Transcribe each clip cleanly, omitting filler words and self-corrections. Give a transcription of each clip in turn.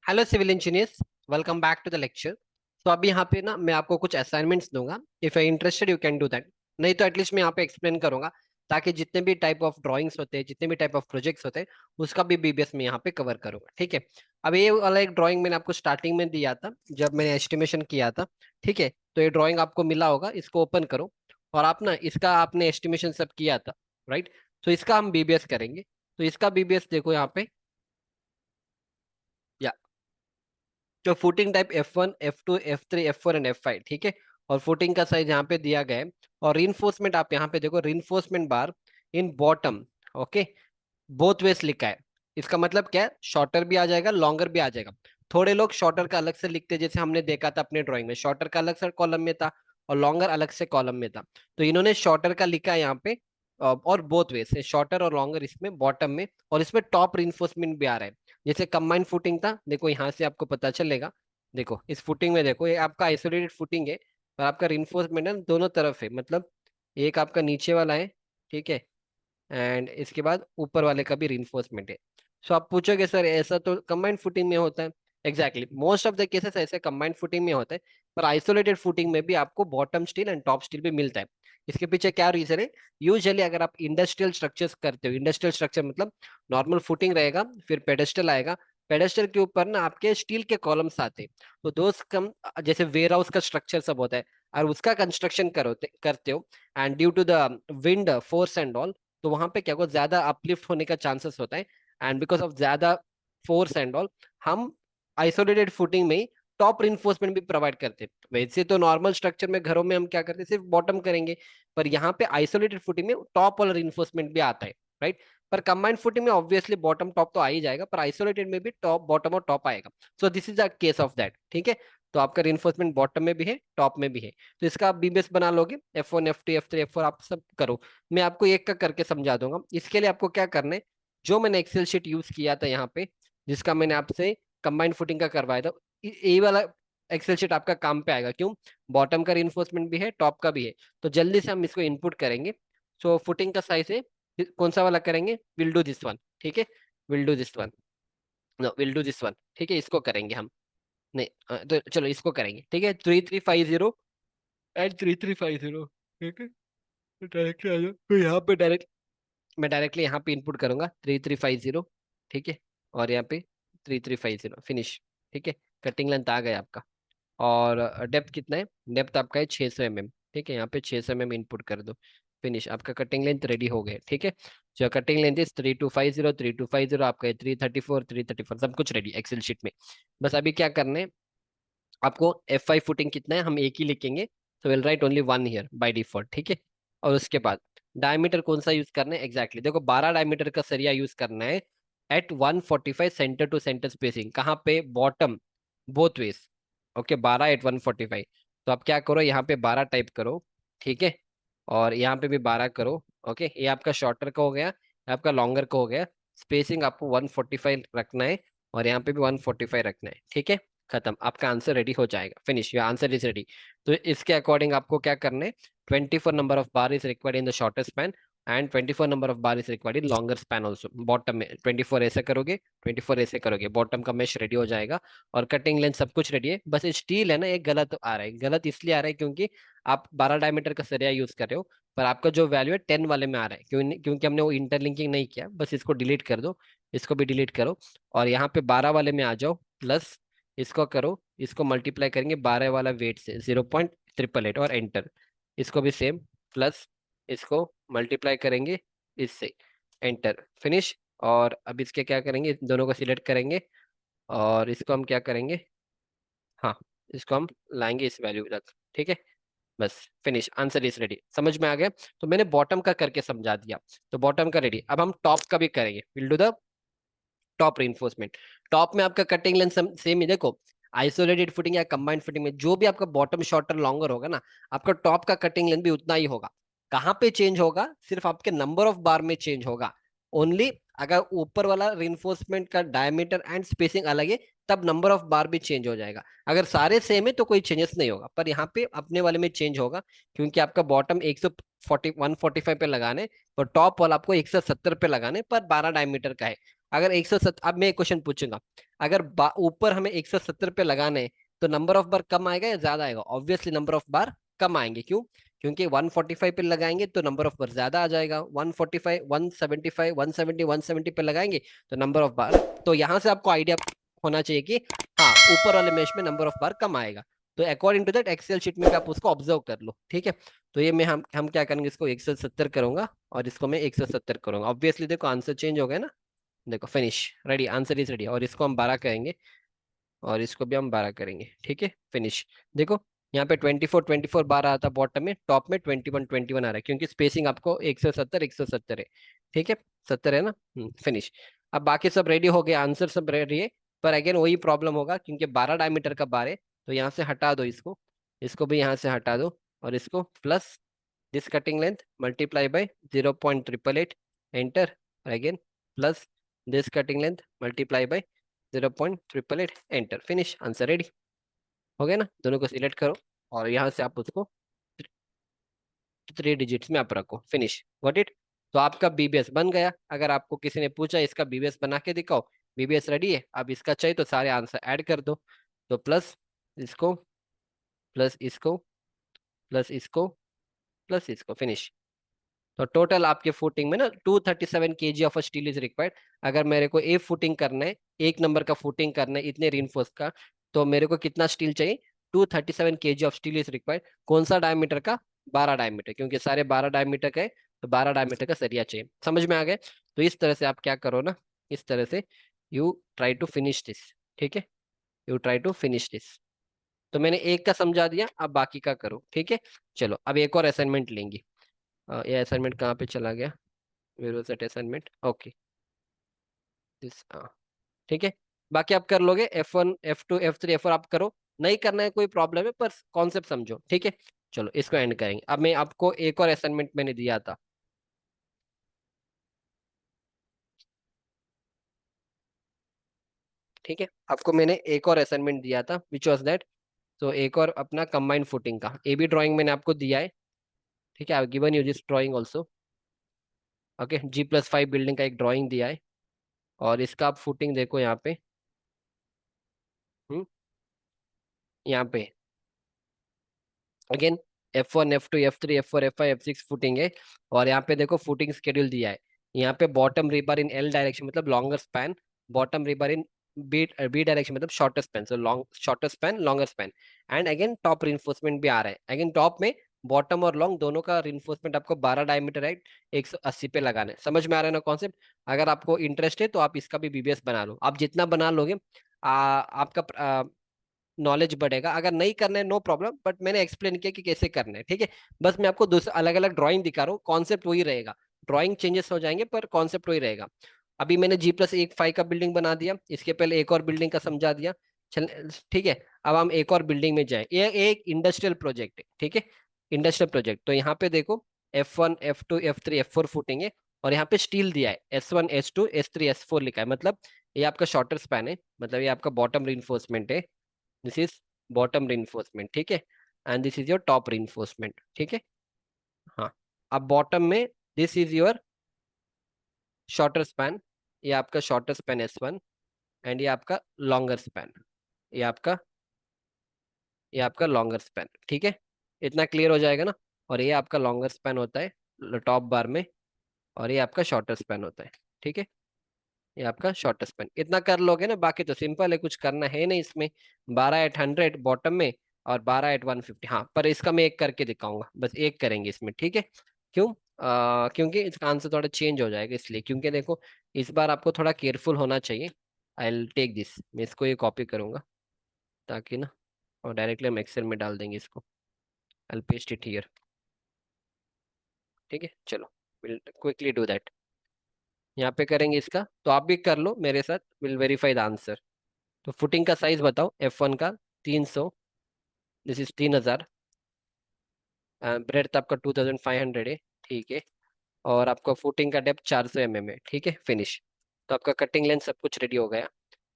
Hello civil engineers, welcome back to the lecture. तो अभी यहाँ पे ना मैं आपको कुछ असाइनमेंट्स दूंगा। If you interested you can do that. नहीं तो एटलीस्ट मैं यहाँ पे एक्सप्लेन करूंगा, ताकि जितने भी टाइप ऑफ ड्राइंग्स होते हैं, जितने भी टाइप ऑफ प्रोजेक्ट्स होते हैं, उसका भी बीबीएस में यहाँ पे कवर करूंगा। ठीक है। अब ये वाला एक ड्राइंग मैंने आपको स्टार्टिंग में दिया था जब मैंने एस्टिमेशन किया था। ठीक है। तो ये ड्राइंग आपको मिला होगा, इसको ओपन करो और आप ना इसका आपने एस्टिमेशन सब किया था, राइट। तो इसका हम बीबीएस करेंगे। तो इसका बीबीएस देखो यहाँ पे, या जो footing type F1 F2 F3 F4 and F5, ठीक है। और फुटिंग का साइज यहाँ पे दिया गया है। और रीइंफोर्समेंट आप यहाँ पे देखो, रीइंफोर्समेंट बार इन बॉटम, ओके, बोथ वेज लिखा है। इसका मतलब क्या है, शॉर्टर भी आ जाएगा, लॉन्गर भी आ जाएगा। थोड़े लोग शॉर्टर का अलग से लिखते हैं, जैसे हमने देखा था अपने ड्राइंग में, शॉर्टर का अलग से कॉलम में था और लॉन्गर अलग से कॉलम में था। तो इन्होंने शॉर्टर का लिखा है यहाँ पे। और बोथ वे से शॉर्टर और लॉन्गर इसमें बॉटम में, और इसमें टॉप रिइंफोर्समेंट भी आ रहा है। जैसे कंबाइंड फुटिंग था, देखो यहाँ से आपको पता चलेगा। देखो इस फुटिंग में देखो, ये आपका आइसोलेटेड फुटिंग है, और आपका रिइंफोर्समेंट है दोनों तरफ है। मतलब एक आपका नीचे वाला है, ठीक है, एंड इसके बाद ऊपर वाले का भी रिइंफोर्समेंट है। सो आप पूछोगे सर ऐसा तो कंबाइंड फुटिंग में होता है। Exactly, most of the cases ऐसे कंबाइंड फुटिंग में होता है। पर आइसोलेटेड फुटिंग में भी आपको bottom steel and top steel भी मिलता है। इसके पीछे क्या रीजन है? यूजुअली अगर आप इंडस्ट्रियल स्ट्रक्चर्स करते हो, इंडस्ट्रियल स्ट्रक्चर मतलब नॉर्मल फुटिंग रहेगा, फिर पेडेस्टल आएगा, पेडेस्टल के ऊपर ना आपके स्टील के कॉलम्स आते हैं। तो दोस्त कम, जैसे वेयर हाउस का स्ट्रक्चर सब होता है, और उसका कंस्ट्रक्शन करते हो, and due to the wind force and all, तो वहां पे क्या होगा, ज्यादा अपलिफ्ट होने का चांसेस होता है। एंड बिकॉज ऑफ ज्यादा फोर्स एंड ऑल, हम आइसोलेटेड फुटिंग में ही टॉप रिइंफोर्समेंट भी प्रोवाइड करते हैं। वैसे तो नॉर्मल स्ट्रक्चर में घरों में हम क्या करते हैं, सिर्फ बॉटम करेंगे। पर यहाँ पे आइसोलेटेड फुटिंग में टॉप वाला रिइंफोर्समेंट भी आता है, राइट। पर कंबाइंड फुटिंग में ऑब्वियसली बॉटम टॉप तो आ ही जाएगा, पर आइसोलेटेड में भी टॉप बॉटम और टॉप आएगा। सो this is the case of that, ठीक है। तो आपका रिइंफोर्समेंट बॉटम में भी है, टॉप में भी है। तो इसका आप बीबीएस बना लोगे, F1 F2 F3 F4 आप सब करो। मैं आपको एक का करके समझा दूंगा। इसके लिए आपको क्या करना है, जो मैंने एक्सेल शीट यूज किया था यहाँ पे, जिसका मैंने आपसे कंबाइंड फुटिंग का करवाया था, ये वाला एक्सेल शीट आपका काम पे आएगा। क्यों? बॉटम का रिइंफोर्समेंट भी है, टॉप का भी है। तो जल्दी से हम इसको इनपुट करेंगे। सो फुटिंग का साइज है, कौन सा वाला करेंगे, विल डू दिस वन, ठीक है। Will do this one, no will do this one, ठीक है, इसको करेंगे हम। नहीं तो चलो इसको करेंगे, ठीक है। 3350 एंड 3350, ठीक है। डायरेक्टली आ जाओ, तो यहाँ पे डायरेक्ट मैं डायरेक्टली यहाँ पे इनपुट करूंगा 3350, ठीक है। और यहाँ पे 3350 फिनिश, ठीक है। कटिंग लेंथ आ गया आपका। और डेप्थ कितना है? डेप्थ आपका है 600 mm, ठीक है। यहाँ पे 600 mm इनपुट कर दो, फिनिश। आपका कटिंग लेंथ रेडी हो गया, ठीक है। जो कटिंग लेंथ इज 3250, आपका 334 सब कुछ रेडी एक्सेल शीट में। बस अभी क्या करना है आपको, F5 फुटिंग कितना है हम एक ही लिखेंगे। तो will write only one here by default, ठीक है। और उसके बाद डायमीटर कौन सा यूज करना है, एग्जैक्टली देखो 12 डायमीटर का सरिया यूज करना है। At 145 centre to centre spacing, कहाँ पे? Bottom, both ways, okay. 12 at 145। तो आप क्या करो, यहाँ पे 12 टाइप करो, ठीक है। और यहाँ पे भी 12 करो, ओके। ये आपका शॉर्टर का हो गया, ये आपका लॉन्गर का हो गया। स्पेसिंग आपको 145 रखना है, और यहाँ पे भी 145 रखना है, ठीक है। खत्म, आपका आंसर रेडी हो जाएगा, finish, your answer is ready. तो इसके अकॉर्डिंग आपको क्या करना है, 24 number of bar is required in the shorter span, and 24 number of bar is required in longer span also. Bottom में 24 ऐसे करोगे, 24 ऐसे करोगे, बॉटम का मेश रेडी हो जाएगा। और कटिंग लेंथ सब कुछ रेडी है। बस स्टील है ना, एक गलत आ रहा है। गलत इसलिए आ रहा है क्योंकि आप 12 डायमीटर का सरिया यूज कर रहे हो, पर आपका जो वैल्यू है 10 वाले में आ रहा है। क्योंकि हमने वो इंटरलिंकिंग नहीं किया। बस इसको डिलीट कर दो, इसको भी डिलीट करो, और यहाँ पे 12 वाले में आ जाओ, प्लस इसको करो, इसको मल्टीप्लाई करेंगे 12 वाला वेट से 0.888 और एंटर। इसको भी सेम, प्लस इसको मल्टीप्लाई करेंगे इससे, एंटर, फिनिश। और अब इसके क्या करेंगे, इन दोनों को सिलेक्ट करेंगे, और इसको हम क्या करेंगे, हाँ, इसको हम लाएंगे इस वैल्यू तक, ठीक है। बस फिनिश, आंसर इज रेडी। समझ में आ गया? तो मैंने बॉटम का करके समझा दिया, तो बॉटम का रेडी। अब हम टॉप का भी करेंगे, will do the top reinforcement. Top में आपका कटिंग लेंथ सेम ही देखो, आइसोलेटेड फुटिंग या कंबाइंड फुटिंग में जो भी आपका बॉटम शॉर्टर लॉन्गर होगा ना, आपका टॉप का कटिंग लेंथ भी उतना ही होगा। कहाँ पे चेंज होगा? सिर्फ आपके नंबर ऑफ बार में चेंज होगा, ओनली। अगर ऊपर वाला रिइंफोर्समेंट का डायमीटर एंड स्पेसिंग अलग है, तब नंबर ऑफ बार भी चेंज हो जाएगा। अगर सारे सेम है तो कोई चेंजेस नहीं होगा, पर यहाँ पे अपने वाले में चेंज होगा, क्योंकि आपका बॉटम 145 पे लगाने, और टॉप वाला आपको 170 पे लगाने, पर 12 डायमीटर का है। अगर 170, अब मैं एक क्वेश्चन पूछूंगा, अगर ऊपर हमें 170 पे लगाने हैं, तो नंबर ऑफ बार कम आएगा या ज्यादा आएगा? ऑब्वियसली नंबर ऑफ बार कम आएंगे, क्यों? क्योंकि 145 पे लगाएंगे तो नंबर ऑफ बार ज्यादा आ जाएगा, 145, 175, 170, 170 पे लगाएंगे तो नंबर ऑफ बार, तो यहां से आपको आइडिया होना चाहिए कि हाँ, ऊपर वाले मेश में नंबर ऑफ बार कम आएगा। तो according to that excel sheet में भी आप उसको ऑब्जर्व कर लो, ठीक है। तो ये मैं हम क्या करेंगे, इसको 170 करूंगा और इसको मैं 170 करूंगा। ऑब्वियसली देखो आंसर चेंज हो गया ना। देखो finish, ready, answer is ready. और इसको हम 12 करेंगे और इसको भी हम 12 करेंगे, ठीक है, फिनिश। देखो यहाँ पे 24 बार आता बॉटम में, टॉप में 21 आ रहा है, क्योंकि स्पेसिंग आपको 170 है, ठीक है, 70 है ना। फिनिश। अब बाकी सब रेडी हो गया, आंसर सब रेडी है। पर अगेन वही प्रॉब्लम होगा, क्योंकि 12 डायमीटर का बार है, तो यहाँ से हटा दो इसको, इसको भी यहाँ से हटा दो, और इसको plus this cutting length multiply by 0.888, enter. Again plus this cutting length multiply by 0.888, enter. Finish, answer ready हो गया ना। दोनों को सिलेक्ट करो और यहाँ से आप उसको 3 डिजिट्स में आप रखो, फिनिश, गॉट इट। तो आपका बीबीएस बन गया। अगर आपको किसी ने पूछा इसका बीबीएस बना के दिखाओ, बीबीएस रेडी है। अब इसका चाहिए तो सारे आंसर ऐड कर दो। तो प्लस इसको, प्लस इसको, प्लस इसको, प्लस इसको, फिनिश। तो टोटल आपके फुटिंग में ना 237 kg of steel is required. अगर मेरे को एक फुटिंग करना है, एक नंबर का फुटिंग करना है इतने रिइंफोर्स का, तो मेरे को कितना स्टील चाहिए? 237 kg of steel is required. कौन सा डायमीटर का? 12 डायमीटर, क्योंकि सारे 12 डायमीटर का है, तो 12 डायमीटर का सरिया चाहिए। समझ में आ गए? तो इस तरह से आप क्या करो ना, इस तरह से you try to finish this, ठीक है, you try to finish this. तो मैंने एक का समझा दिया, अब बाकी का करो, ठीक है। चलो अब एक और असाइनमेंट लेंगे। ये असाइनमेंट कहाँ पे चला गया? Where was that assignment? Okay, this, ठीक है। बाकी आप कर लोगे, F1 F2 F3 F4 आप करो। नहीं करना है कोई प्रॉब्लम है, पर कॉन्सेप्ट समझो, ठीक है। चलो इसको एंड करेंगे। अब मैं आपको एक और असाइनमेंट मैंने दिया था, ठीक है, आपको मैंने एक और असाइनमेंट दिया था, विच वॉज दैट, तो एक और अपना कंबाइंड फुटिंग का ए बी ड्राइंग मैंने आपको दिया है, ठीक है। I given you this drawing also, okay. G+5 building का एक ड्राइंग दिया है, और इसका आप फुटिंग देखो यहाँ पे। हम्म यहाँ पे again F1 F2 F3 F4 F5 F6 footing है। और यहाँ पे देखो फुटिंग स्केड्यूल दिया है। यहाँ पे बॉटम रिबार इन एल डायरेक्शन मतलब longer span, bottom रिबार in B B direction मतलब shorter span, so long shorter span longer span. And again top reinforcement भी आ रहा है। अगेन टॉप में बॉटम और लॉन्ग दोनों का रिइंफोर्समेंट आपको 12 डायमीटर है, 180 पे लगाना है। समझ में आ रहा है ना कॉन्सेप्ट? अगर आपको इंटरेस्ट है तो आप इसका भी बीबीएस बना लो। आप जितना बना लोगे आपका नॉलेज बढ़ेगा। अगर नहीं करना है नो प्रॉब्लम, बट मैंने एक्सप्लेन किया कि कैसे करना है, ठीक है। बस मैं आपको दूसरा अलग अलग ड्राइंग दिखा रहा हूँ, कॉन्सेप्ट वही रहेगा। ड्राइंग चेंजेस हो जाएंगे पर कॉन्सेप्ट वही रहेगा। अभी मैंने G+1 5 का बिल्डिंग बना दिया, इसके पहले एक और बिल्डिंग का समझा दिया। चल, ठीक है। अब हम एक और बिल्डिंग में जाए। ये एक इंडस्ट्रियल प्रोजेक्ट है, ठीक है, इंडस्ट्रियल प्रोजेक्ट। तो यहाँ पे देखो F1 F2 F3 F4 footing है, और यहाँ पे स्टील दिया है S1 S2 S3 S4 लिखा है, मतलब ये आपका शॉर्टर स्पैन है, मतलब ये आपका बॉटम रिइंफोर्समेंट है। दिस इज बॉटम रिइंफोर्समेंट, ठीक है, and this is your top reinforcement, ठीक है। हाँ, अब बॉटम में this is your shorter span, ये आपका शॉर्टर स्पैन S1, एंड ये आपका लॉन्गर स्पैन, ये आपका ये आपका लॉन्गर स्पैन, ठीक है। इतना क्लियर हो जाएगा ना। और ये आपका लॉन्गर स्पैन होता है टॉप बार में, और ये आपका शॉर्टर स्पैन होता है, ठीक है। ये आपका शॉर्ट स्पैन, इतना कर लोगे ना, बाकी तो सिंपल है, कुछ करना है नहीं इसमें। 12 at 100 बॉटम में, और 12 at 150। हाँ, पर इसका मैं एक करके दिखाऊंगा, बस एक करेंगे इसमें, ठीक है। क्यों? क्योंकि इसका आंसर थोड़ा चेंज हो जाएगा, इसलिए। क्योंकि देखो इस बार आपको थोड़ा केयरफुल होना चाहिए। आई विल टेक दिस, मैं इसको ये कॉपी करूंगा, ताकि ना, और डायरेक्टली हम एक्सेल में डाल देंगे इसको। I will paste it here, ठीक है। चलो, विल क्विकली डू दैट। यहाँ पे करेंगे इसका, तो आप भी कर लो मेरे साथ, विल वेरीफाई द आंसर। तो फुटिंग का साइज बताओ, F1 का 300, दिस इज 3000। ब्रेड्थ आपका 2500 है, ठीक है। और आपका फुटिंग का डेप्थ 400 mm है, ठीक है, फिनिश। तो आपका कटिंग लेंथ सब कुछ रेडी हो गया।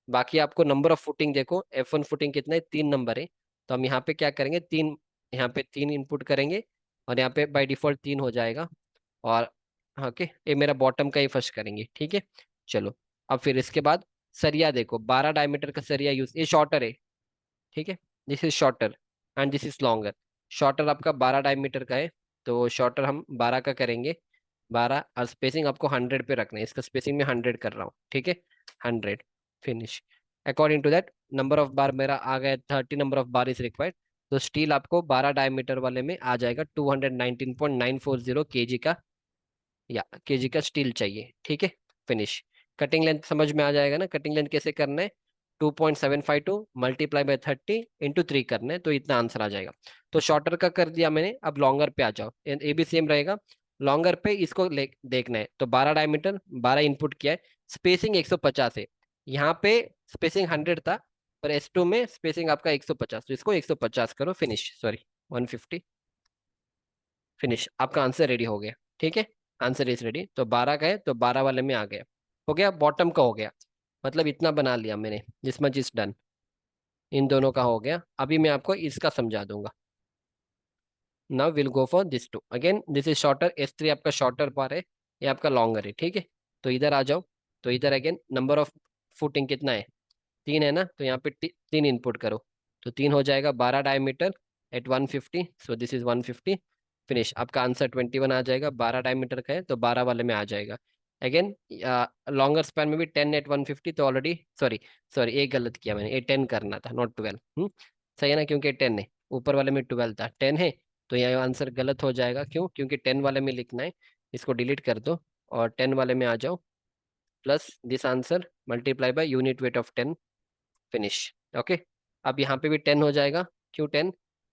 बाकी आपको नंबर ऑफ फुटिंग देखो, F1 फुटिंग कितना है? 3 नंबर है। तो हम यहाँ पे क्या करेंगे, तीन, यहाँ पे 3 इनपुट करेंगे, और यहाँ पे बाय डिफॉल्ट 3 हो जाएगा। और ओके, ये मेरा बॉटम का ही फर्स्ट करेंगे, ठीक है। चलो, अब फिर इसके बाद सरिया देखो, 12 डायमीटर का सरिया यूज, ये शॉर्टर है, ठीक है, this is shorter and this is longer. Shorter आपका 12 डायमीटर का है, तो शॉर्टर हम 12 का करेंगे, 12, और स्पेसिंग आपको 100 पे रखना है, इसका स्पेसिंग मैं 100 कर रहा हूँ, ठीक है, 100, finish. According to that number of bar मेरा आ गया, 30 number of bar is required. तो स्टील आपको 12 डायमीटर वाले में आ जाएगा 219.940 केजी का, या केजी का स्टील चाहिए, ठीक है, फिनिश। कटिंग लेंथ समझ में आ जाएगा ना, कटिंग लेंथ कैसे करना है, 2.752 मल्टीप्लाई बाय 30 × 3 करना है, तो इतना आंसर आ जाएगा। तो शॉर्टर का कर दिया मैंने, अब लॉन्गर पे आ जाओ, ये भी सेम रहेगा। लॉन्गर पे इसको देखना है, तो 12 डायमीटर, 12 इनपुट किया है, स्पेसिंग 150 है, यहाँ पे स्पेसिंग 100 था, पर S2 में स्पेसिंग आपका 150, तो इसको 150 करो, फिनिश, सॉरी 150, फिनिश, आपका आंसर रेडी हो गया, ठीक है, आंसर इज रेडी। तो 12 का है, तो 12 वाले में आ गया, हो गया, बॉटम का हो गया, मतलब इतना बना लिया मैंने, दिस मच इज डन, इन दोनों का हो गया। अभी मैं आपको इसका समझा दूंगा। Now will go for this too again, this is shorter, S3 आपका शॉर्टर पार है, ये आपका लॉन्गर है, ठीक है। तो इधर आ जाओ, तो इधर अगेन नंबर ऑफ फुटिंग कितना है, 3 है ना, तो यहाँ पे 3 इनपुट करो, तो 3 हो जाएगा, 12 diameter at 150, so this is 150, finish, आपका आंसर 21 आ जाएगा, 12 डायमीटर का है, तो 12 वाले में आ जाएगा। अगेन लॉन्गर स्पैन में भी 10 एट 150, तो ऑलरेडी, सॉरी सॉरी, एक गलत किया मैंने, ये 10 करना था, नॉट 12, सही है ना, क्योंकि 10 है, ऊपर वाले में 12 था, 10 है, तो यह आंसर गलत हो जाएगा, क्यों, क्योंकि 10 वाले में लिखना है, इसको डिलीट कर दो, और 10 वाले में आ जाओ, plus this answer multiply by unit weight of 10, finish, okay. अब यहाँ पे भी 10 हो जाएगा, क्यों 10,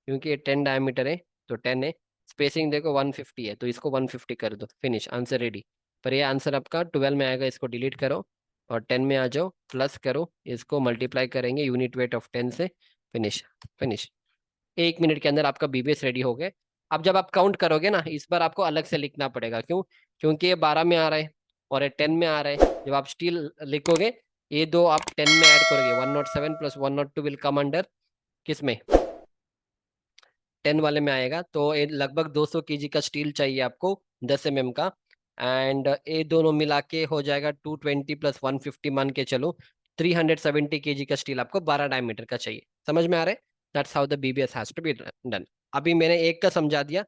क्योंकि ये 10 डायमीटर है, तो 10 है, स्पेसिंग देखो 150 है, तो इसको 150 कर दो, फिनिश, आंसर रेडी। पर ये आंसर आपका 12 में आएगा, इसको डिलीट करो, और 10 में आ जाओ, प्लस करो, इसको मल्टीप्लाई करेंगे यूनिट वेट ऑफ 10 से, फिनिश, फिनिश। 1 मिनट के अंदर आपका BBS रेडी हो गए। अब जब आप काउंट करोगे ना, इस बार आपको अलग से लिखना पड़ेगा, क्यों, क्योंकि ये 12 में आ रहा है और ये 10 में आ रहा है, जब आप स्टील लिखोगे, ये दो आप 10 में ऐड करोगे, 107 प्लस 102 विल कम अंडर किस में, 10 वाले में आएगा, तो ये लगभग 200 केजी का स्टील चाहिए आपको, 10 mm का, एंड ये दोनों मिला के हो जाएगा 220 प्लस 150, मान के चलो 370 केजी का स्टील आपको 12 डायमीटर का चाहिए, समझ में आ रहा है, that's how the BBS has to be done. अभी मैंने एक का समझा दिया,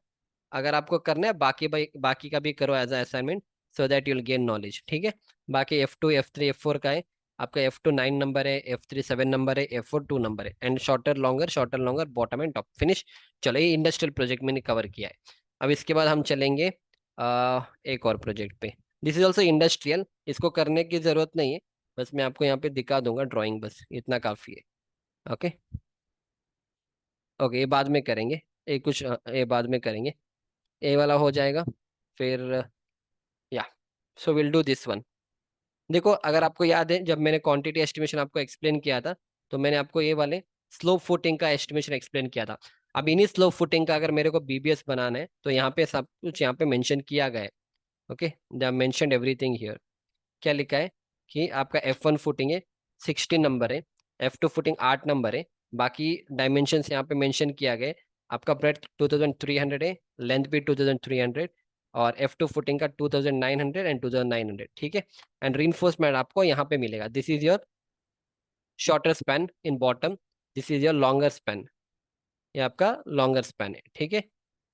अगर आपको करना है बाकी का भी करो as assignment, so that you'll gain knowledge, ठीक है। बाकी F2 F3 F4 का है, आपका F2 9 नंबर है, F3 7 नंबर है, F4 2 नंबर है, and shorter longer bottom and top, finish. चलो, ये इंडस्ट्रियल प्रोजेक्ट मैंने कवर किया है। अब इसके बाद हम चलेंगे एक और प्रोजेक्ट पे, दिस इज ऑल्सो इंडस्ट्रियल, इसको करने की जरूरत नहीं है, बस मैं आपको यहाँ पे दिखा दूंगा ड्राइंग, बस इतना काफी है, ओके। ओके, ये बाद में करेंगे, ये बाद में करेंगे, ये वाला हो जाएगा, फिर या, so will do this one. देखो, अगर आपको याद है, जब मैंने क्वांटिटी एस्टिमेशन आपको एक्सप्लेन किया था, तो मैंने आपको ये वाले स्लोप फुटिंग का एस्टिमेशन एक्सप्लेन किया था। अब इन्हीं स्लोप फुटिंग का अगर मेरे को BBS बनाना है, तो यहाँ पे सब कुछ यहाँ पे मेंशन किया गया है, okay, they mentioned everything here. क्या लिखा है कि आपका F1 फुटिंग है, 16 नंबर है, F2 फुटिंग 8 नंबर है, बाकी डायमेंशंस यहाँ पे मेंशन किया गया है। आपका ब्रेड्थ 2300 है, लेंथ भी 2300, और F2 फुटिंग का 2900 एंड 2900, ठीक है। एंड रीइंफोर्समेंट आपको यहाँ पे मिलेगा, this is your shorter span in bottom, this is your longer span, ये आपका लॉन्गर स्पैन है, ठीक है।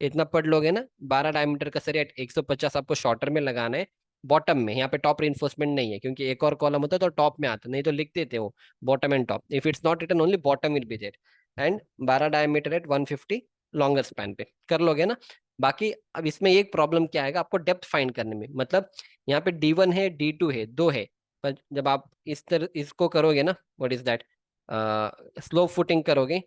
इतना पढ़ लोगे ना, 12 डायमीटर का सरिया 150 आपको शॉर्टर में लगाना है, बॉटम में, यहाँ पे टॉप रिइंफोर्समेंट नहीं है, क्योंकि एक और कॉलम होता है तो टॉप में आता, नहीं तो लिख देते हो bottom and top, if it's not written only bottom will be there, and 12 diameter at 150 longer span पे कर लोगे ना। बाकी अब इसमें एक प्रॉब्लम क्या आएगा, आपको डेप्थ फाइंड करने में, मतलब यहाँ पे D1 है, D2 है, दो है, पर जब आप इस तरह इसको करोगे ना, what is that, slow footing करोगे,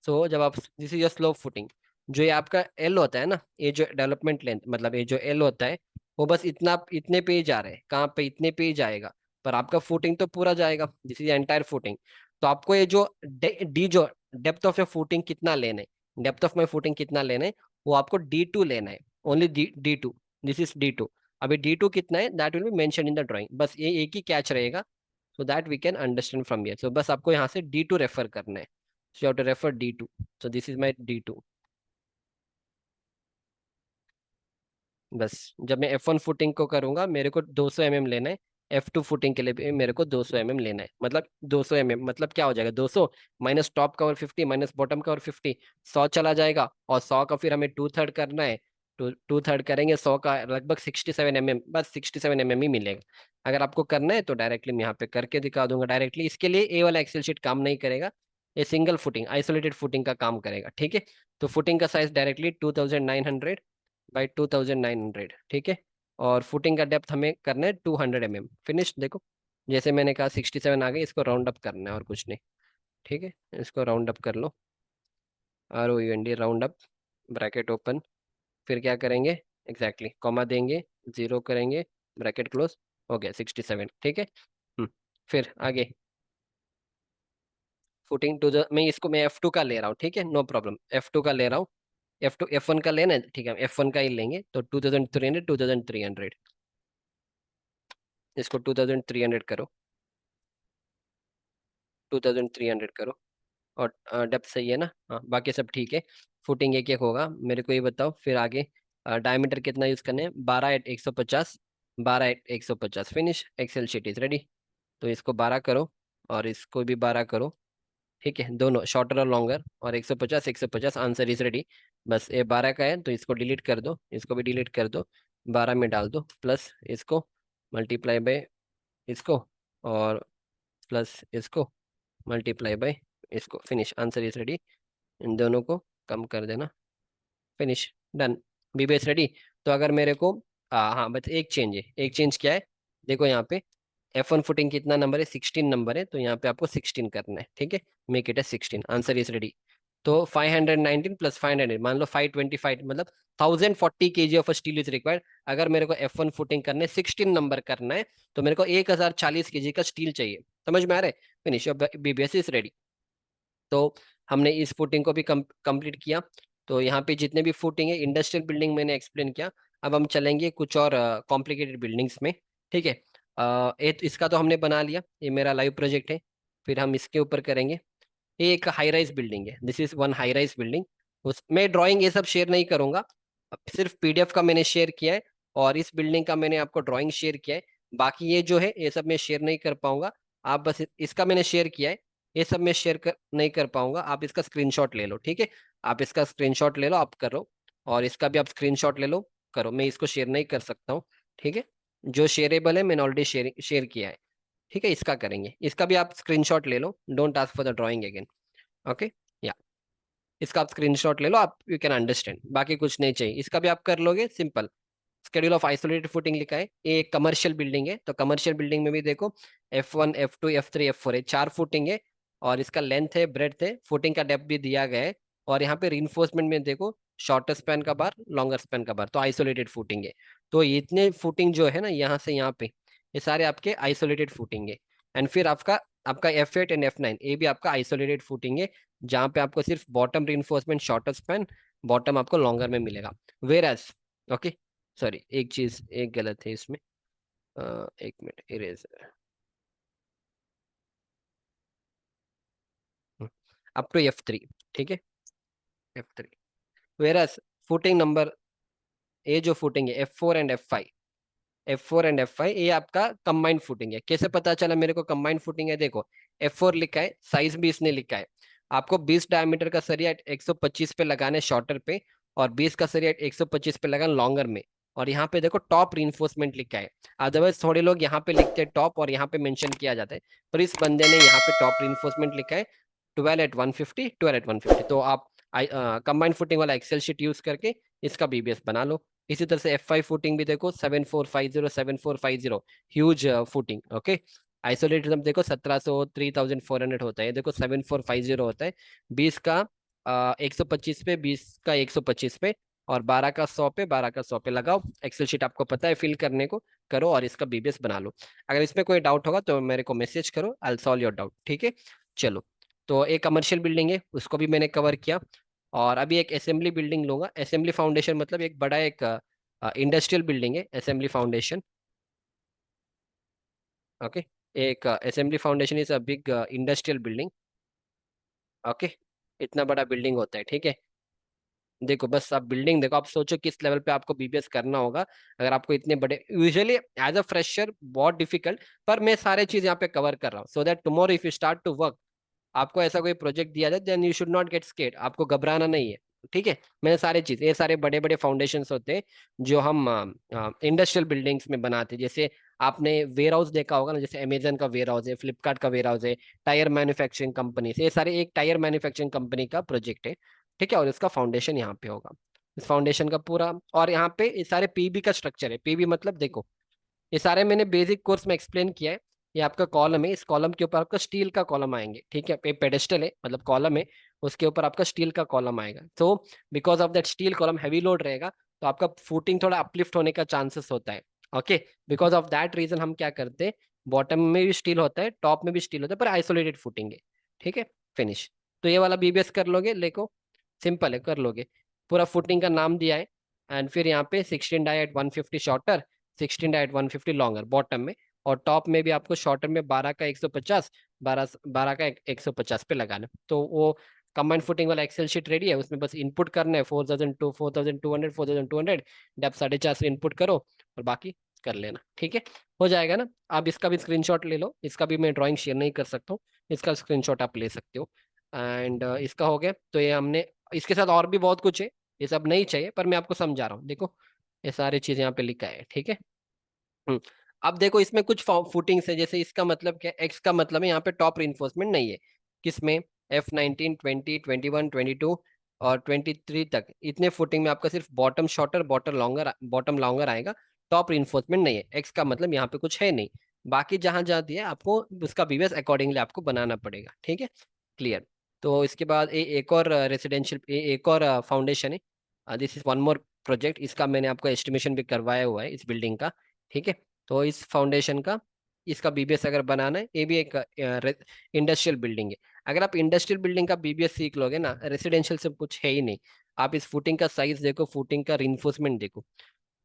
सो जब आप, this is your slope footing, जो ये आपका L होता है ना, ये जो डेवलपमेंट लेंथ, मतलब ये जो L होता है, वो बस इतना, इतने पे ही जा रहा है, कहाँ पे, इतने पे ही जाएगा, पर आपका फुटिंग तो पूरा जाएगा, दिस इज एंटायर फुटिंग। तो आपको ये जो डी जो डेप्थ ऑफ योर फुटिंग कितना लेना है, डेप्थ ऑफ माई फुटिंग कितना लेना है, वो आपको D2 लेना है, only D2, this is D2। अभी D2 कितना है, that will be mention in the drawing, बस ये एक ही कैच रहेगा, so that we can understand from here. So बस आपको यहाँ से D2 रेफर करना है, so you have to refer D2, so this is my D2। बस जब मैं F1 फुटिंग को करूंगा, मेरे को 200 mm लेना है, F2 फुटिंग के लिए भी मेरे को 200 mm लेना है, मतलब 200 mm मतलब क्या हो जाएगा, 200 minus top cover 50 minus bottom cover 50, 100 चला जाएगा, और 100 का फिर हमें 2/3 करना है। टू थर्ड करेंगे 100 का, लगभग 67 mm, बस 67 mm ही मिलेगा। अगर आपको करना है तो डायरेक्टली मैं यहाँ पे करके दिखा दूंगा डायरेक्टली, इसके लिए ए वाला एक्सेल शीट काम नहीं करेगा, ये सिंगल फुटिंग आइसोलेटेड फुटिंग का काम करेगा, ठीक है। तो फुटिंग का साइज डायरेक्टली 2900 बाई 2900, ठीक है। और फुटिंग का डेप्थ हमें करना है 200 mm, फिनिश। देखो जैसे मैंने कहा 67 आ गई, इसको राउंड अप करना है और कुछ नहीं, ठीक है। इसको राउंड अप कर लो, ROUND round up, bracket open, फिर क्या करेंगे, एग्जैक्टली कॉमा देंगे, जीरो करेंगे, ब्रैकेट क्लोज, हो गया 67, ठीक है। फिर आगे फुटिंग टू द, मैं F2 का ले रहा हूँ, ठीक है, नो प्रॉब्लम, F2 का ले रहा हूँ। F1 का लेना है, ठीक है, F1 का ही लेंगे, तो 2300 इसको 2300 करो, 2300 करो। और डेप्थ सही है ना, हाँ बाकी सब ठीक है। फुटिंग एक एक होगा, मेरे को ये बताओ फिर आगे। डायमीटर कितना यूज करने हैं, 12/150, 12/150, finish, excel sheet is ready. तो इसको 12 करो, और इसको भी 12 करो, ठीक है, दोनों शॉर्टर और लॉन्गर, और 150 150, आंसर इज रेडी। बस ये 12 का है तो इसको डिलीट कर दो, इसको भी डिलीट कर दो, 12 में डाल दो, प्लस इसको मल्टीप्लाई बाय इसको, और प्लस इसको मल्टीप्लाई बाय इसको, फिनिश, आंसर इज रेडी। इन दोनों को कम कर देना, फिनिश, डन, BBS रेडी। तो अगर मेरे को हाँ बस एक चेंज है, एक चेंज क्या है, देखो यहाँ पे F1 फुटिंग कितना नंबर है, 16 नंबर है, तो यहाँ पे आपको 16 करना है, ठीक है, make it A 16, answer is ready. तो 519 प्लस 500, मान लो 525, मतलब 1040 kg of steel is required. अगर मेरे को F1 फुटिंग करने 16 नंबर करना है, तो मेरे को 1040 kg का स्टील चाहिए, समझ में आ रहा है, फिनिश, BBS इज रेडी। तो हमने इस फुटिंग को भी कंप्लीट किया। तो यहाँ पे जितने भी फुटिंग है, इंडस्ट्रियल बिल्डिंग मैंने एक्सप्लेन किया। अब हम चलेंगे कुछ और कॉम्प्लिकेटेड बिल्डिंग्स में, ठीक है। इसका तो हमने बना लिया, ये मेरा लाइव प्रोजेक्ट है। फिर हम इसके ऊपर करेंगे, ये एक हाई राइज बिल्डिंग है, this is one high rise building. उसमें ड्राइंग ये सब शेयर नहीं करूंगा, अब सिर्फ PDF का मैंने शेयर किया है, और इस बिल्डिंग का मैंने आपको ड्राइंग शेयर किया है। बाकी ये जो है ये सब मैं शेयर नहीं कर पाऊंगा, आप बस इसका मैंने शेयर किया है, ये सब मैं नहीं कर पाऊंगा, आप इसका स्क्रीनशॉट ले लो, ठीक है। आप इसका स्क्रीनशॉट ले लो, आप करो, और इसका भी आप स्क्रीनशॉट ले लो, करो, मैं इसको शेयर नहीं कर सकता हूँ, ठीक है। जो शेयरेबल है मैंने ऑलरेडी शेयर शेयर किया है, ठीक है, इसका करेंगे, इसका भी आप स्क्रीनशॉट ले लो, don't ask for the drawing again, okay. या इसका आप स्क्रीनशॉट ले लो, आप यू कैन अंडरस्टैंड, बाकी कुछ नहीं चाहिए, इसका भी आप कर लोगे, simple. Schedule of isolated footing लिखा है, ये एक कमर्शियल बिल्डिंग है, तो कमर्शियल बिल्डिंग में भी देखो F1 F2 F3 F4 है, 4 फुटिंग है, और इसका लेंथ है, ब्रेड्थ है, फुटिंग का डेप्थ भी दिया गया है। और यहाँ पे रीइंफोर्समेंट में देखो, शॉर्टर स्पैन का बार, लॉन्गर स्पैन का बार, तो आइसोलेटेड फुटिंग है। तो ये इतने फुटिंग जो है ना यहाँ से यहाँ पे, ये सारे आपके आइसोलेटेड फुटिंग है। एंड फिर आपका आपका F8 एंड F9 ये भी आपका आइसोलेटेड फुटिंग है, जहाँ पे आपको सिर्फ bottom reinforcement, shorter span, bottom आपको लॉन्गर में मिलेगा। वेर एज, ओके, सॉरी एक चीज एक गलत है इसमें, एक minute, eraser, up to F3, ठीक है, F3। वेरस फुटिंग नंबर, ये जो फुटिंग है F4 एंड F5, ये आपका कंबाइंड फुटिंग है। कैसे पता चला मेरे को कंबाइंड फुटिंग है, देखो F4 लिखा है, साइज भी इसने लिखा है, आपको 20 डायमीटर का सरिया 125 पे लगाना है शॉर्टर पे, और 20 का सरिया 125 पे लगाना लॉन्गर में। और यहाँ पे देखो टॉप रीइंफोर्समेंट लिखा है, अदरवाइज थोड़े लोग यहाँ पे लिखते हैं टॉप और यहाँ पे मेंशन किया जाता है, पर इस बंदे ने यहाँ पे टॉप रीइंफोर्समेंट लिखा है 12/150, 12/150। तो आप कंबाइंड फुटिंग वाला एक्सेल शीट यूज करके इसका BBS बना लो। इसी तरह से F5 फुटिंग भी देखो 7450, 7450, ह्यूज फुटिंग, ओके। आइसोलेटेड देखो 1700, 3400 होता है, देखो 7450 होता है। 20 का 125 पे, 20 का 125 पे, और 12 का 100 पे, 12 का 100 पे लगाओ, एक्सेल शीट आपको पता है फिल करने को, करो और इसका BBS बना लो। अगर इसमें कोई डाउट होगा तो मेरे को मैसेज करो, I will solve your doubt, ठीक है। चलो, तो एक कमर्शियल बिल्डिंग है, उसको भी मैंने कवर किया। और अभी एक असेंबली बिल्डिंग लूंगा, असेंबली फाउंडेशन मतलब एक बड़ा एक इंडस्ट्रियल बिल्डिंग है, असेंबली फाउंडेशन, ओके। एक assembly foundation is a big industrial building, okay, इतना बड़ा बिल्डिंग होता है, ठीक है। देखो बस आप बिल्डिंग देखो, आप सोचो किस लेवल पे आपको बीबीएस करना होगा। अगर आपको इतने बड़े, यूजुअली एज अ फ्रेशर बहुत डिफिकल्ट, पर मैं सारे चीज यहाँ पे कवर कर रहा हूँ, so that tomorrow if you start to work, आपको ऐसा कोई प्रोजेक्ट दिया जाए, then you should not get scared, आपको घबराना नहीं है। ठीक है, मैंने सारे चीज, ये सारे बड़े बड़े फाउंडेशंस होते हैं जो हम इंडस्ट्रियल बिल्डिंग्स में बनाते हैं। जैसे आपने वेयर हाउस देखा होगा ना, जैसे अमेजन का वेयर हाउस है, फ्लिपकार्ट का वेयर हाउस है, टायर मैन्युफैक्चरिंग कंपनी से, ये सारे एक टायर मैन्युफैक्चरिंग कंपनी का प्रोजेक्ट है। ठीक है, और इसका फाउंडेशन यहाँ पे होगा, इस फाउंडेशन का पूरा। और यहाँ पे ये सारे पीबी का स्ट्रक्चर है। पीबी मतलब देखो, ये सारे मैंने बेसिक कोर्स में एक्सप्लेन किया है। ये आपका कॉलम है, इस कॉलम के ऊपर आपका स्टील का कॉलम आएंगे। ठीक है, पेडेस्टल है मतलब कॉलम है, उसके ऊपर आपका स्टील का कॉलम आएगा। तो because of that steel column heavy load रहेगा, तो आपका फुटिंग थोड़ा अपलिफ्ट होने का चांसेस होता है। Okay, because of that reason हम क्या करते हैं, बॉटम में भी स्टील होता है, टॉप में भी स्टील होता है, पर आइसोलेटेड फुटिंग है। ठीक है, फिनिश। तो ये वाला बीबीएस कर लोगे, लेको सिंपल है, कर लोगे। पूरा फुटिंग का नाम दिया है, एंड फिर यहाँ पे 16 dia at 150 shorter, 16 dia at 150 longer bottom में, और टॉप में भी आपको शॉर्टर में 12 का 150, 12 का 150 पे लगाना। तो वो कंबाइंड फुटिंग वाला एक्सेल शीट रेडी है, उसमें बस इनपुट करना है 4002 4200 4200, डेप्थ 4.5 से इनपुट करो, और बाकी कर लेना। ठीक है, हो जाएगा ना। आप इसका भी स्क्रीनशॉट ले लो, इसका भी मैं ड्राइंग शेयर नहीं कर सकता हूँ, इसका स्क्रीनशॉट आप ले सकते हो। एंड इसका हो गया। तो ये हमने, इसके साथ और भी बहुत कुछ है, ये सब नहीं चाहिए, पर मैं आपको समझा रहा हूँ। देखो ये सारी चीज यहाँ पे लिखा है। ठीक है। हम्म। अब देखो इसमें कुछ फुटिंग्स है, जैसे इसका मतलब क्या, एक्स का मतलब है यहाँ पे टॉप रिइंफोर्समेंट नहीं है। किसमें, F19 20 21 22 और 23 तक, इतने फुटिंग में आपका सिर्फ बॉटम शॉर्टर, बॉटम लॉन्गर आएगा। टॉप रिइंफोर्समेंट नहीं है, एक्स का मतलब यहाँ पे कुछ है नहीं। बाकी जहां जहां दिया है, आपको उसका बीवेस अकॉर्डिंगली आपको बनाना पड़ेगा। ठीक है, क्लियर। तो इसके बाद एक और रेसिडेंशियल, एक और फाउंडेशन है, this is one more project, इसका मैंने आपको एस्टिमेशन भी करवाया हुआ है इस बिल्डिंग का। ठीक है, तो इस फाउंडेशन का, इसका बीबीएस अगर बनाना है, ये भी एक इंडस्ट्रियल बिल्डिंग है। अगर आप इंडस्ट्रियल बिल्डिंग का बीबीएस सीख लोगे ना, रेसिडेंशियल से कुछ है ही नहीं। आप इस फुटिंग का साइज देखो, फुटिंग का रिइंफोर्समेंट देखो,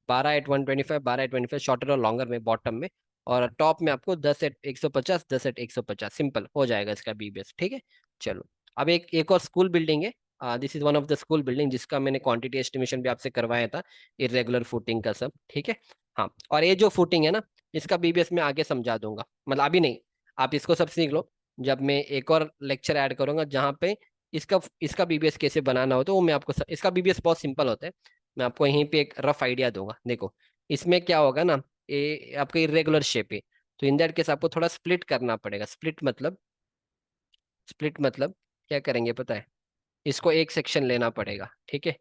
12 एट 125, 12 एट 25 शॉर्टर और लॉन्गर में बॉटम में, और टॉप में आपको 10 एट 150, 10 एट 150, सिंपल हो जाएगा इसका बीबीएस। ठीक है, चलो। अब एक और स्कूल बिल्डिंग है, this is one of the school building, जिसका मैंने क्वांटिटी एस्टिमेशन भी आपसे करवाया था, इरेगुलर फुटिंग का सब। ठीक है, हाँ। और ये जो फुटिंग है ना, इसका बीबीएस मैं आगे समझा दूंगा, मतलब अभी नहीं, आप इसको सब सीख लो। जब मैं एक और लेक्चर ऐड करूंगा जहाँ पे इसका इसका बीबीएस कैसे बनाना होता है, वो मैं आपको इसका बीबीएस बहुत सिंपल होता है। मैं आपको यहीं पे एक रफ आइडिया दूंगा। देखो इसमें क्या होगा ना, ये आपका इरेगुलर शेप है, तो इन दैट केस आपको थोड़ा स्प्लिट करना पड़ेगा। स्प्लिट मतलब क्या करेंगे पता है, इसको एक सेक्शन लेना पड़ेगा। ठीक है,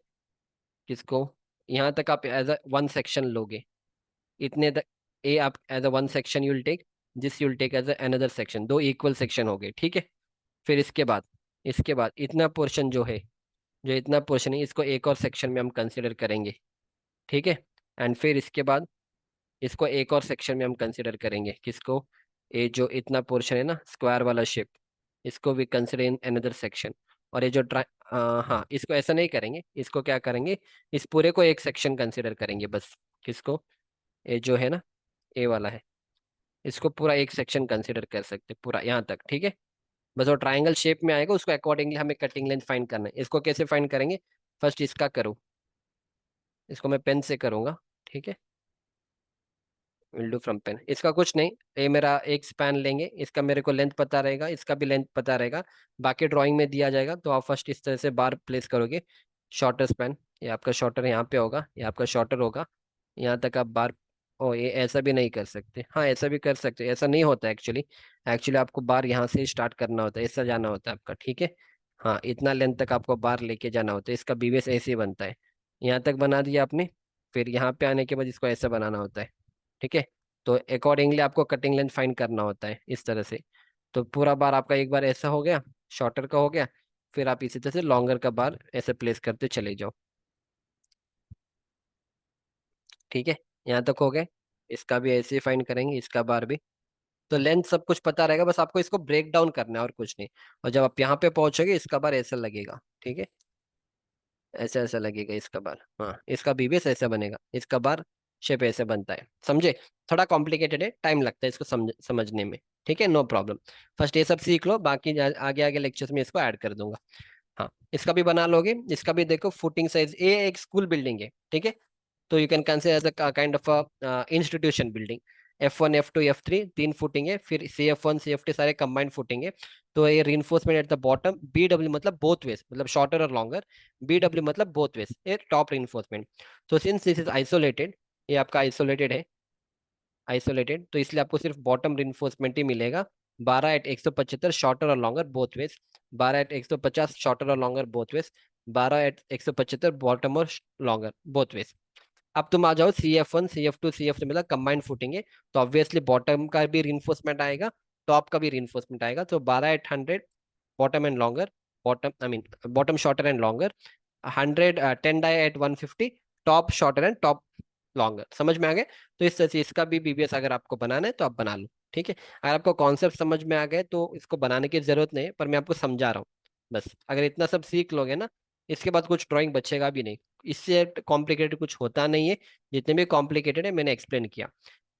किसको, यहाँ तक आप एज अ वन सेक्शन लोगे, इतने तक, ए आप as a one section you'll take, this you'll take as another section, दो इक्वल सेक्शन हो गए। ठीक है, फिर इसके बाद इतना पोर्शन जो है, जो इतना पोर्शन है, इसको एक और सेक्शन में हम कंसिडर करेंगे। ठीक है, एंड फिर इसके बाद इसको एक और सेक्शन में हम कंसिडर करेंगे, किसको, ये जो इतना पोर्शन है ना स्क्वायर वाला शेप, इसको भी कंसिडर इन अनदर सेक्शन। और ये जो हाँ, इसको ऐसा नहीं करेंगे, इसको क्या करेंगे, इस पूरे को एक सेक्शन कंसिडर करेंगे बस। किसको, ये जो है ना, ए वाला है, इसको पूरा एक सेक्शन कंसिडर कर सकते पूरा यहाँ तक। ठीक है, बस वो ट्रायंगल शेप में आएगा, उसको अकॉर्डिंगली हमें कटिंग लेंथ फाइंड करना है। इसको कैसे फाइंड करेंगे, फर्स्ट इसका करूँ, इसको मैं पेन से करूंगा। ठीक है, विल डू फ्रॉम पेन, इसका कुछ नहीं, ये मेरा एक स्पैन लेंगे, इसका मेरे को लेंथ पता रहेगा, इसका भी लेंथ पता रहेगा, बाकी ड्राइंग में दिया जाएगा। तो आप फर्स्ट इस तरह से बार प्लेस करोगे, शॉर्टर स्पैन, ये आपका शॉर्टर यहाँ पे होगा, ये आपका शॉर्टर होगा, यहाँ तक आप बार, ओ ये ऐसा भी नहीं कर सकते, हाँ ऐसा भी कर सकते, ऐसा नहीं होता एक्चुअली। एक्चुअली आपको बार यहाँ से स्टार्ट करना होता है, ऐसा जाना होता है आपका। ठीक है, हाँ इतना लेंथ तक आपको बार लेके जाना होता है, इसका बीवेस ऐसे ही बनता है। यहाँ तक बना दिया आपने, फिर यहाँ पे आने के बाद इसको ऐसा बनाना होता है। ठीक है, तो अकॉर्डिंगली आपको कटिंग लेंथ फाइंड करना होता है इस तरह से। तो पूरा बार आपका एक बार ऐसा हो गया, शॉर्टर का हो गया, फिर आप इसी तरह से लॉन्गर का बार ऐसे प्लेस करते चले जाओ। ठीक है, यहाँ तक हो गए, इसका भी ऐसे ही फाइंड करेंगे, इसका बार भी। तो लेंथ सब कुछ पता रहेगा, बस आपको इसको ब्रेक डाउन करना है और कुछ नहीं। और जब आप यहाँ पे पहुंचोगे, इसका बार ऐसा लगेगा। ठीक है, ऐसा ऐसा लगेगा इसका बार, हाँ इसका बीबीएस ऐसा बनेगा, इसका बार शेप ऐसे बनता है, समझे। थोड़ा कॉम्प्लिकेटेड है, टाइम लगता है इसको समझने में। ठीक है, नो प्रॉब्लम। फर्स्ट ये सब सीख लो, बाकी आगे आगे लेक्चर्स में इसको ऐड कर दूंगा। हाँ, इसका भी बना लोगे। इसका भी देखो फुटिंग साइज, ये एक स्कूल बिल्डिंग है, ठीक है। तो you can consider as a kind of a institution building. F1 F2 F3 तीन फुटिंग है, फिर CF1 CF2 सारे कंबाइंड फुटिंग है। तो ये reinforcement at the bottom, BW मतलब बोथ वेज, मतलब शॉर्टर और लॉन्गर, BW मतलब बोथ वेज, ये टॉप रिइंफोर्समेंट। तो सिंस दिस इज आइसोलेटेड, ये आपका आइसोलेटेड है, आइसोलेटेड, तो इसलिए आपको सिर्फ बॉटम रिइंफोर्समेंट ही मिलेगा। 12 at 175 शॉर्टर और longer both ways, 12 at 150 shorter और longer both ways, 12 at 175 bottom और लॉन्गर बोथ वेज। अब तुम आ जाओ CF1 CF2 CF3 मतलब कंबाइंड फुटिंग है, तो ऑब्वियसली बॉटम का भी रिइंफोर्समेंट आएगा, टॉप का भी रिइंफोर्समेंट आएगा। तो 12 at 100 bottom and longer, bottom I mean bottom shorter and longer, 10 die at 150 top shorter and top longer. समझ में आ गए? तो इस तरह से इसका भी BBS अगर आपको बनाना है तो आप बना लो, ठीक है। अगर आपको कॉन्सेप्ट समझ में आ गए तो इसको बनाने की जरूरत नहीं है, पर मैं आपको समझा रहा हूँ बस। अगर इतना सब सीख लोगे ना, इसके बाद कुछ ड्राइंग बचेगा भी नहीं। इससे कॉम्प्लिकेटेड कुछ होता नहीं है, जितने भी कॉम्प्लिकेटेड है मैंने एक्सप्लेन किया।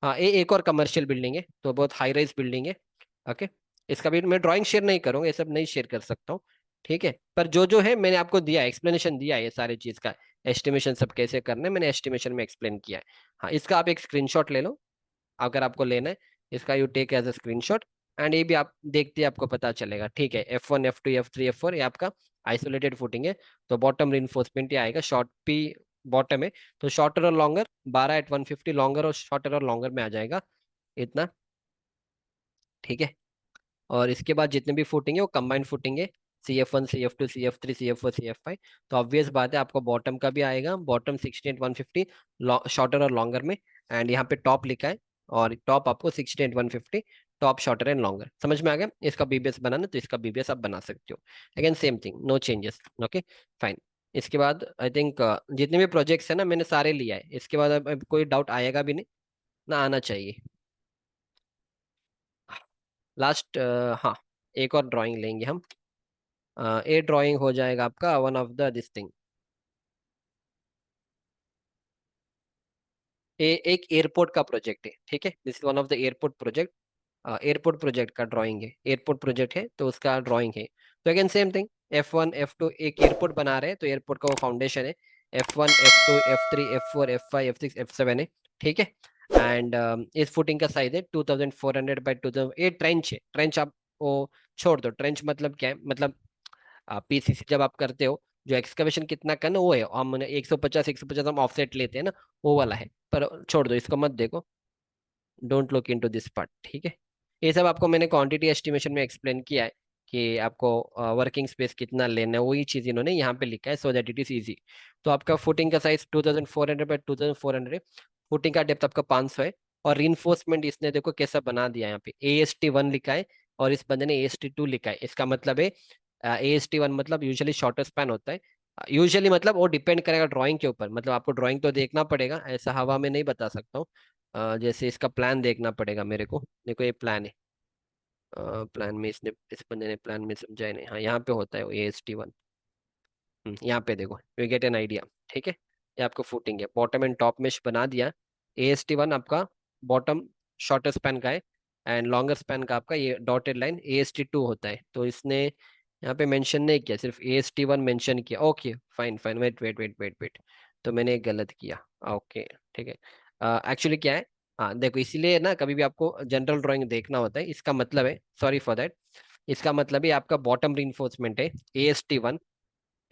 हाँ, ये एक और कमर्शियल बिल्डिंग है, तो बहुत हाई राइज बिल्डिंग है। ओके, इसका भी मैं ड्राइंग शेयर नहीं करूंगा, ये सब नहीं शेयर कर सकता हूँ, ठीक है। पर जो जो है मैंने आपको दिया, एक्सप्लेनेशन दिया है ये सारी चीज का, एस्टिमेशन सब कैसे करना है मैंने एस्टिमेशन में एक्सप्लेन किया है। हाँ, इसका आप एक स्क्रीनशॉट ले लो अगर आपको लेना है, इसका you take as a screenshot, and ये भी आप देखते आपको पता चलेगा, ठीक है। F1 F2 F3 F4 ये आपका आइसोलेटेड फुटिंग है, तो बॉटम रिइंफोर्समेंट ही आएगा, शॉर्ट पी बॉटम है। तो शॉर्टर और लॉन्गर 12 at 150 लॉन्गर और शॉर्टर और लॉन्गर में आ जाएगा इतना, ठीक है। और इसके बाद जितने भी फुटिंग है वो कंबाइंड फुटिंग है, CF1 CF2 CF3 CF4 CF5। तो ऑब्वियस बात है आपको बॉटम का भी आएगा, बॉटम 16 at 150 शॉर्टर और लॉन्गर में, एंड यहाँ पे टॉप लिखा है, और टॉप आपको 16 at 150 top shorter and longer. समझ में आ गया? इसका BBS बनाना तो इसका BBS आप बना सकते हो। Again same thing, no changes, okay fine. इसके बाद आई थिंक जितने भी प्रोजेक्ट्स है ना मैंने सारे लिया है, इसके बाद अब कोई डाउट आएगा भी नहीं ना, आना चाहिए। लास्ट, हाँ, एक और ड्राइंग लेंगे हम। ये ड्राइंग हो जाएगा आपका one of the this thing, ये एक एयरपोर्ट का प्रोजेक्ट है, ठीक है। This is one of the airport project, airport project का ड्राइंग है, एयरपोर्ट प्रोजेक्ट है तो उसका ड्राइंग है। तो again same thing, F1 F2 एक एयरपोर्ट बना रहे हैं, तो एयरपोर्ट का वो फाउंडेशन है, F1 F2 F3 F4 F5 F6 F7 है, ठीक है। एंड इस फुटिंग का साइज है 2400 by 2000। ये ट्रेंच है, ट्रेंच आप वो छोड़ दो, ट्रेंच मतलब क्या है, मतलब PCC जब आप करते हो, जो एक्सकवेशन कितना करना वो है, हम 150 हम ऑफसेट लेते हैं ना, वो वाला है। पर छोड़ दो, इसको मत देखो, don't look into this part, ठीक है। ये सब आपको मैंने क्वांटिटी एस्टिमेशन में एक्सप्लेन किया है कि आपको वर्किंग स्पेस कितना लेना है, वही चीज इन्होंने यहाँ पे लिखा है so that it is easy. तो आपका फुटिंग का साइज 2400 by 2400, फुटिंग का डेप्थ आपका 500 है। और रिइंफोर्समेंट इसने देखो कैसा बना दिया है, यहाँ पे AST1 लिखा है और इस बंदे ने AST2 लिखा है। इसका मतलब है AST1 मतलब यूजुअली शॉर्टर स्पैन होता है, यूजुअली मतलब वो डिपेंड करेगा ड्राइंग के ऊपर, मतलब आपको ड्राइंग तो देखना पड़ेगा, ऐसा हवा में नहीं बता सकता हूँ। जैसे इसका प्लान देखना पड़ेगा मेरे को, देखो ये प्लान है, प्लान में इसने, इस बंदे ने प्लान में समझाया नहीं, हाँ यहाँ पे होता है वो AST1। यहाँ पे देखो, यू गेट एन आइडिया, ठीक है। ये आपको फुटिंग है, बॉटम एंड टॉप मेश बना दिया। AST1 आपका बॉटम शॉर्टर स्पैन का है, एंड लॉन्गर स्पैन का आपका ये डॉटेड लाइन AST2 होता है। तो इसने यहाँ पे मेंशन नहीं किया, सिर्फ AST1 मेंशन किया। Okay fine fine, wait wait wait wait wait, तो मैंने एक गलत किया। ओके, ठीक है। एक्चुअली क्या है, हाँ देखो, इसीलिए ना कभी भी आपको जनरल ड्राइंग देखना होता है, इसका मतलब है, सॉरी फॉर दैट, इसका मतलब है आपका बॉटम रिइंफोर्समेंट है AST1,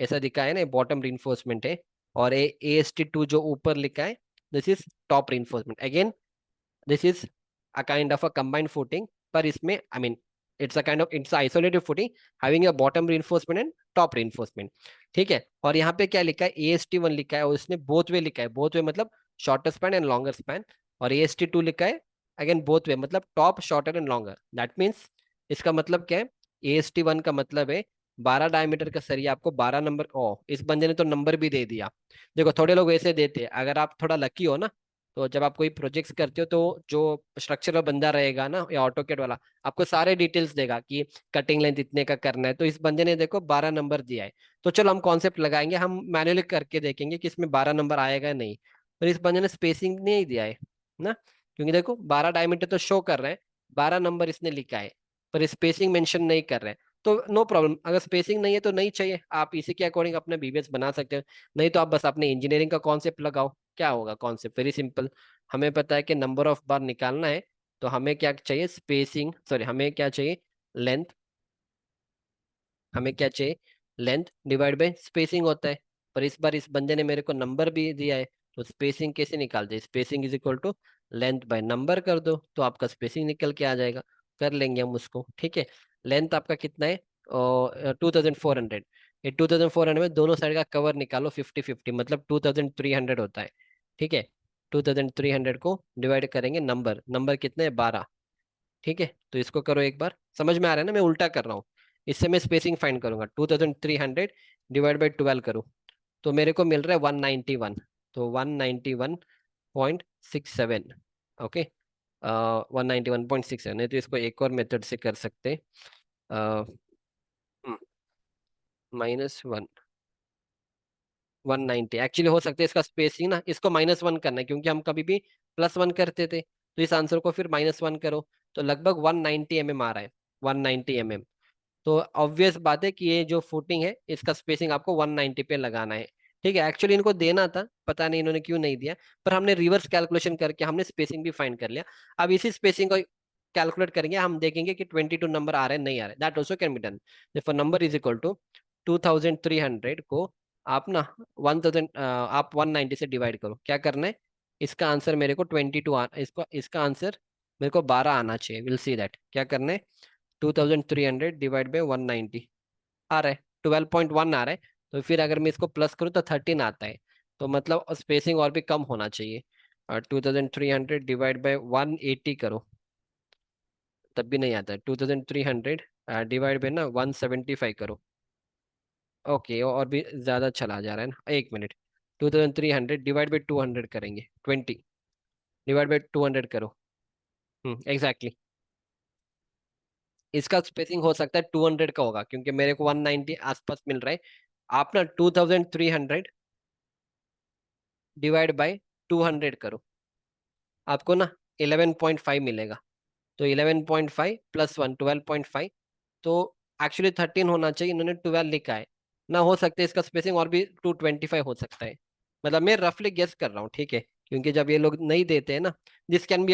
ऐसा दिखा है ना, बॉटम रिइंफोर्समेंट है। और AST2 जो ऊपर लिखा है, this is top reinforcement. Again this is a kind of a combined footing, पर इसमें I mean it's a kind of, it's isolated footing having a bottom reinforcement and top reinforcement, ठीक है। और यहाँ पे क्या लिखा है, AST1 लिखा है और उसने बोथ वे लिखा है, बोथ वे मतलब shorter span and longer span. और AST2 लिखा है अगेन बोथ वे, मतलब top shorter and longer. That means इसका मतलब क्या है, AST1 का मतलब है 12 डायमीटर का सरिया आपको 12 नंबर, ओ इस बंदे ने तो नंबर भी दे दिया। देखो थोड़े लोग ऐसे देते हैं, अगर आप थोड़ा लकी हो ना, तो जब आप कोई प्रोजेक्ट्स करते हो तो जो स्ट्रक्चरल बंदा रहेगा ना या ऑटोकेड वाला, आपको सारे डिटेल्स देगा कि कटिंग लेंथ इतने का करना है। तो इस बंदे ने देखो 12 नंबर दिया है, तो चलो हम कॉन्सेप्ट लगाएंगे, हम मैन्युअली करके देखेंगे कि इसमें 12 नंबर आएगा नहीं। पर इस बंदे ने स्पेसिंग नहीं दिया है ना, क्योंकि देखो 12 डायमीटर तो शो कर रहे हैं, 12 नंबर इसने लिखा है, पर स्पेसिंग मेंशन नहीं कर रहे हैं। तो नो प्रॉब्लम, अगर स्पेसिंग नहीं है तो नहीं चाहिए, आप इसी के अकॉर्डिंग अपने बीबीएस बना सकते हो। नहीं तो आप बस अपने इंजीनियरिंग का कॉन्सेप्ट लगाओ। क्या होगा कॉन्सेप्ट? Very simple. हमें पता है कि नंबर ऑफ बार निकालना है, तो हमें क्या चाहिए? स्पेसिंग, सॉरी, हमें क्या चाहिए? लेंथ। हमें क्या चाहिए? लेंथ डिवाइड बाय स्पेसिंग होता है। पर इस बार इस बंदे ने मेरे को नंबर भी दिया है, तो स्पेसिंग कैसे निकालते? Spacing is equal to length by number कर दो, तो आपका स्पेसिंग निकल के आ जाएगा। कर लेंगे हम उसको, ठीक है। लेंथ आपका कितना है? 2400। ये 2400 में दोनों साइड का कवर निकालो 50-50, मतलब 2300 होता है, ठीक है। 2300 को डिवाइड करेंगे नंबर, नंबर कितने हैं? 12। ठीक है, तो इसको करो एक बार, समझ में आ रहा है ना? मैं उल्टा कर रहा हूँ। इससे मैं स्पेसिंग फाइंड करूंगा, 2300 डिवाइड बाई 12 करूँ, तो मेरे को मिल रहा है 191। तो 191.67। ओके, 191.67। नहीं तो इसको एक और मेथड से कर सकते, -1, 190 एक्चुअली हो सकता है। इसका स्पेसिंग ना, इसको -1 करना है, क्योंकि हम कभी भी +1 करते थे, तो इस आंसर को फिर -1 करो, तो लगभग 190 mm आ रहा है। 190 mm। तो ऑब्वियस बात है कि ये जो फुटिंग है इसका स्पेसिंग आपको 190 पे लगाना है। ठीक है, एक्चुअली इनको देना था, पता नहीं इन्होंने क्यों नहीं दिया, पर हमने रिवर्स कैलकुलेशन करके हमने स्पेसिंग भी फाइंड कर लिया। अब इसी स्पेसिंग को कैलकुलेट करेंगे, हम देखेंगे कि 22 नंबर आ रहे हैं नहीं आ रहे। That also can be done. For number is equal to 2300 को आप ना 1000, आप 190 से डिवाइड करो। क्या करना है? इसका आंसर मेरे को 22 इसको, इसका आंसर मेरे को 12 आना चाहिए। Will see that. क्या करना है? 2300 डिवाइड बाई 190 आ रहा है, 12.1 आ रहा है। तो फिर अगर मैं इसको प्लस करूँ तो 13 आता है। तो मतलब स्पेसिंग और भी कम होना चाहिए। और 2300 डिवाइड बाई 180 करो, तब भी नहीं आता है। 2300 डिवाइड बाई ना 175 करो। ओके, और भी ज्यादा चला जा रहा है ना, एक मिनट। 2300 डिवाइड बाई 200 करेंगे, 20 डिवाइड बाई 200 करो। एग्जैक्टली। इसका स्पेसिंग हो सकता है 200 का होगा, क्योंकि मेरे को 190 आसपास मिल रहा है। आप ना 2300 डिवाइड बाय 200 करो, आपको ना 11.5 मिलेगा। तो 11.5 +1, 12.5। तो एक्चुअली 13 होना चाहिए, इन्होंने 12 लिखा है ना। हो सकता है इसका स्पेसिंग और भी 225 हो सकता है। मतलब मैं रफली गेस कर रहा हूँ, ठीक है, क्योंकि जब ये लोग नहीं देते हैं ना, this can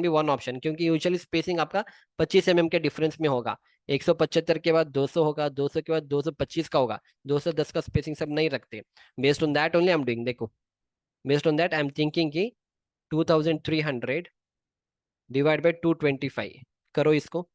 be one option, क्योंकि यूजुअली स्पेसिंग आपका 25 mm के डिफरेंस में होगा। 175 के बाद 200 होगा, 200 के बाद 225 का होगा, 210 का स्पेसिंग सब नहीं रखते। Based on that only I am doing, देखो, based on that I am thinking कि 2300 डिवाइड बाई 225 करो इसको।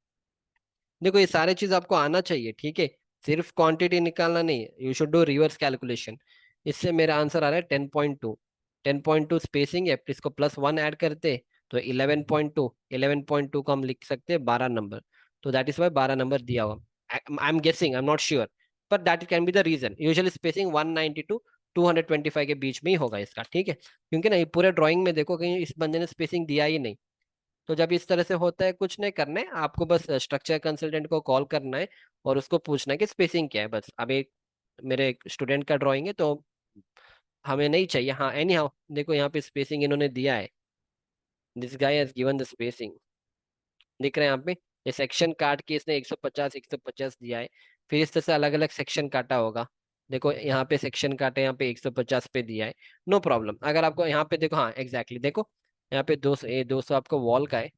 देखो, ये सारे चीज आपको आना चाहिए, ठीक है। सिर्फ क्वांटिटी निकालना नहीं, you should do reverse calculation. इससे मेरा आंसर आ रहा है 10.2। 10.2 स्पेसिंग है, इसको +1 ऐड करते तो 11.2। 11.2 को हम लिख सकते हैं 12 नंबर। तो दैट इज वाई 12 नंबर दिया हुआ। I am guessing, I am not sure, पर that can be the reason. Usually spacing 190 to 225 के बीच में ही होगा इसका, ठीक है। क्योंकि ना ये पूरे ड्राइंग में देखो, कहीं इस बंदे ने स्पेसिंग दिया ही नहीं। तो जब इस तरह से होता है, कुछ नहीं करना है आपको, बस स्ट्रक्चर कंसल्टेंट को कॉल करना है और उसको पूछना है कि स्पेसिंग क्या है। बस अब एक मेरे स्टूडेंट का ड्राइंग है, तो हमें नहीं चाहिए। हाँ, एनी हाउ देखो, यहाँ पे स्पेसिंग इन्होंने दिया है। This guy has given the spacing, दिख रहा है यहाँ पे। ये सेक्शन काट के इसने 150 150 दिया है। फिर इस तरह से अलग अलग सेक्शन काटा होगा। देखो यहाँ पे सेक्शन काटे, यहाँ पे 150 पे दिया है। No problem. अगर आपको यहाँ पे देखो, हाँ एग्जैक्टली देखो, यहाँ पे 200, ये 200 आपको वॉल का है।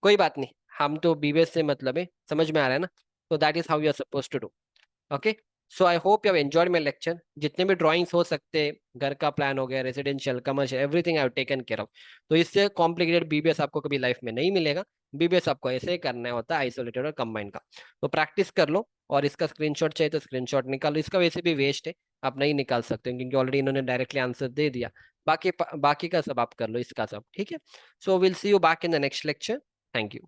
कोई बात नहीं, हम तो बीबीएस से मतलब है, समझ में आ रहा है ना? तो that is how you are suppose to do. Okay, so I hope you have enjoyed my lecture. जितने भी ड्राइंग्स हो सकते हैं, घर का प्लान हो गया, residential, commercial, everything I have taken care of. तो इससे कॉम्प्लिकेटेड बीबीएस आपको कभी लाइफ में नहीं मिलेगा। बीबीएस आपको ऐसे ही करना होता है, आइसोलेटेड और कंबाइंड का। तो प्रैक्टिस कर लो, और इसका स्क्रीनशॉट चाहिए तो स्क्रीनशॉट निकालो। इसका वैसे भी वेस्ट है, आप नहीं निकाल सकते हो, क्योंकि ऑलरेडी इन्होंने डायरेक्टली आंसर दे दिया। बाकी बाकी का सब आप कर लो, इसका सब ठीक है। So will see you back in the next lecture. Thank you.